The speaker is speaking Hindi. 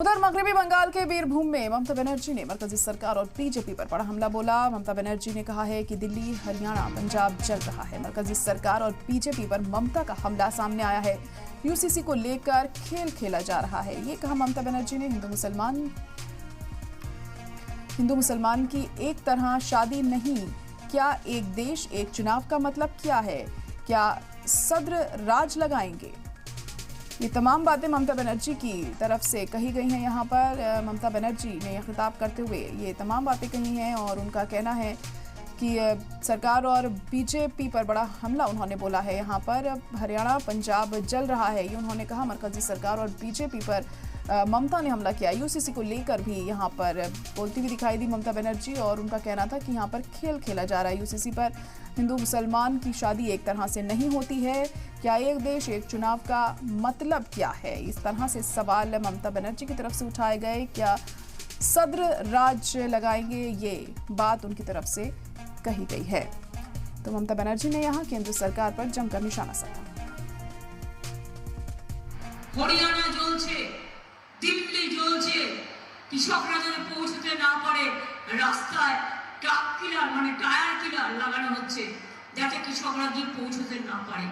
उधर मगरबी बंगाल के बीरभूम में ममता बनर्जी ने मरकजी सरकार और बीजेपी पर बड़ा हमला बोला। ममता बनर्जी ने कहा है कि दिल्ली, हरियाणा, पंजाब जल रहा है। मरकजी सरकार और बीजेपी पर ममता का हमला सामने आया है। यूसीसी को लेकर खेल खेला जा रहा है, ये कहा ममता बनर्जी ने। हिंदू मुसलमान की एक तरह शादी नहीं, क्या एक देश एक चुनाव का मतलब क्या है? क्या सद्र राज लगाएंगे? ये तमाम बातें ममता बनर्जी की तरफ से कही गई हैं। यहाँ पर ममता बनर्जी ने यह खिताब करते हुए ये तमाम बातें कही हैं और उनका कहना है कि सरकार और बीजेपी पर बड़ा हमला उन्होंने बोला है। यहाँ पर हरियाणा, पंजाब जल रहा है, ये उन्होंने कहा। मरकजी सरकार और बीजेपी पर ममता ने हमला किया। यूसीसी को लेकर भी यहाँ पर बोलती हुई दिखाई दी ममता बनर्जी और उनका कहना था कि यहाँ पर खेल खेला जा रहा है। यूसीसी पर हिंदू मुसलमान की शादी एक तरह से नहीं होती है, क्या एक देश एक चुनाव का मतलब क्या है? इस तरह से सवाल ममता बनर्जी की तरफ से उठाए गए। क्या सद्र राज लगाएंगे, ये बात उनकी तरफ से कही गई है। तो ममता बनर्जी ने यहाँ केंद्र सरकार पर जमकर निशाना साधा। हरियाणा জ্বলছে, দিল্লি জ্বলছে, কৃষকরা যেন পৌঁছতে না পারে রাস্তায় ট্রাক কিলার মানে টায়ার কিলার লাগানো হচ্ছে যাতে কৃষকরা গিয়ে পৌঁছতে না পারে।